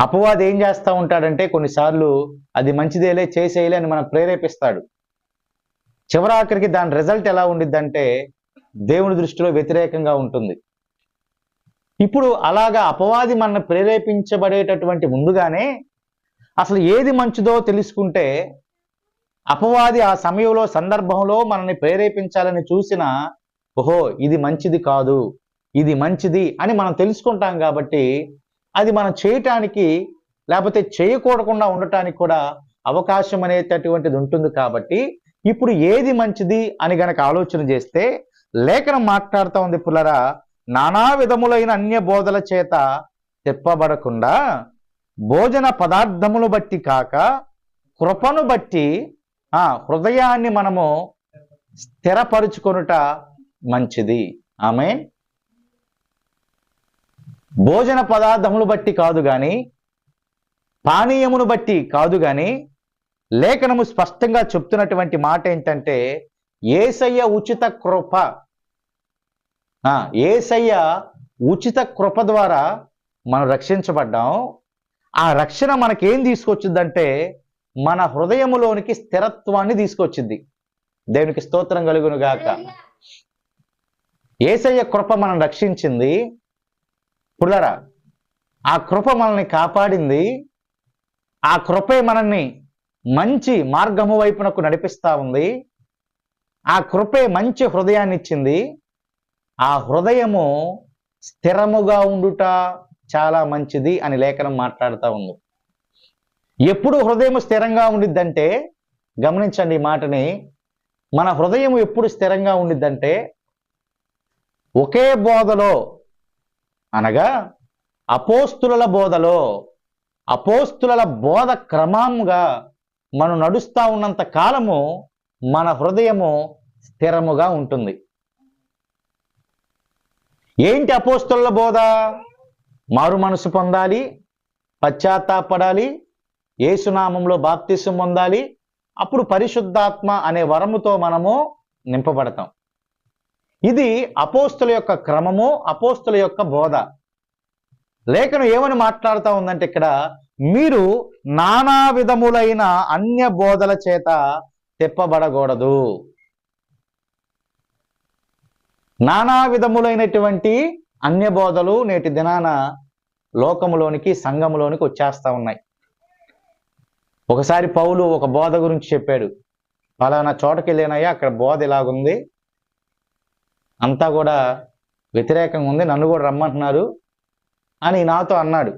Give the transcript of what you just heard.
అపవాది ఏం చేస్తూ ఉంటాడంటే కొన్నిసార్లు అది మంచిదేలే చేసేయలే అని మనం ప్రేరేపిస్తాడు. చివరాఖరికి దాని రిజల్ట్ ఎలా ఉండిద్దంటే దేవుని దృష్టిలో వ్యతిరేకంగా ఉంటుంది. ఇప్పుడు అలాగా అపవాది మనల్ని ప్రేరేపించబడేటటువంటి ముందుగానే అసలు ఏది మంచిదో తెలుసుకుంటే అపవాది ఆ సమయంలో సందర్భంలో మనల్ని ప్రేరేపించాలని చూసిన ఓహో ఇది మంచిది కాదు, ఇది మంచిది అని మనం తెలుసుకుంటాం కాబట్టి అది మనం చేయటానికి లేకపోతే చేయకూడకుండా ఉండటానికి కూడా అవకాశం అనేటటువంటిది ఉంటుంది. కాబట్టి ఇప్పుడు ఏది మంచిది అని గనక ఆలోచన చేస్తే లేఖనం మాట్లాడుతూ ఉంది పుల్లరా, నానా విధములైన అన్య బోధల చేత తిప్పబడకుండా భోజన పదార్థములు బట్టి కాక కృపను బట్టి హృదయాన్ని మనము స్థిరపరుచుకొనుట మంచిది. ఆమేన్. భోజన పదార్థములు బట్టి కాదు గాని, పానీయమును బట్టి కాదు గాని, లేఖనము స్పష్టంగా చెప్తున్నటువంటి మాట ఏంటంటే యేసయ్య ఉచిత కృప, యేసయ్య ఉచిత కృప ద్వారా మనం రక్షించబడ్డాం. ఆ రక్షణ మనకేం తీసుకొచ్చిందంటే మన హృదయములోనికి స్థిరత్వాన్ని తీసుకొచ్చింది. దేవునికి స్తోత్రం కలుగును గాక. యేసయ్య కృప మనం రక్షించింది పుల్లరా, ఆ కృప మనల్ని కాపాడింది. ఆ కృపే మనల్ని మంచి మార్గము వైపునకు నడిపిస్తా ఉంది. ఆ కృపే మంచి హృదయాన్ని ఇచ్చింది. ఆ హృదయము స్థిరముగా ఉండుట చాలా మంచిది అని లేఖనం మాట్లాడుతూ ఉంది. ఎప్పుడు హృదయం స్థిరంగా ఉండిద్దంటే గమనించండి ఈ మాటని, మన హృదయం ఎప్పుడు స్థిరంగా ఉండిద్దంటే ఒకే బోధలో అనగా అపోస్తుల బోధలో, అపోస్తుల బోధ క్రమంగా మనం నడుస్తూ ఉన్నంత కాలము మన హృదయము స్థిరముగా ఉంటుంది. ఏంటి అపోస్తుల బోధ? మారు మనసు పొందాలి, పశ్చాత్తాపడాలి, యేసునామంలో బాప్తిసం పొందాలి, అప్పుడు పరిశుద్ధాత్మ అనే వరముతో మనము నింపబడతాం. ఇది అపోస్తుల యొక్క క్రమము, అపోస్తుల యొక్క బోధ. లేఖనం ఏమని మాట్లాడుతూ ఉందంటే ఇక్కడ మీరు నానా విధములైన అన్య బోధల చేత తిప్పబడకూడదు. నానా విధములైనటువంటి అన్య బోధలు నేటి దినాన లోకములోనికి, సంఘములోనికి వచ్చేస్తా ఉన్నాయి. ఒకసారి పౌలు ఒక బోధ గురించి చెప్పాడు. పలానా చోటకి వెళ్ళానయ్యా, అక్కడ బోధ ఇలాగుంది, అంతా కూడా వ్యతిరేకంగా ఉంది, నన్ను కూడా రమ్మంటున్నారు అని నాతో అన్నాడు.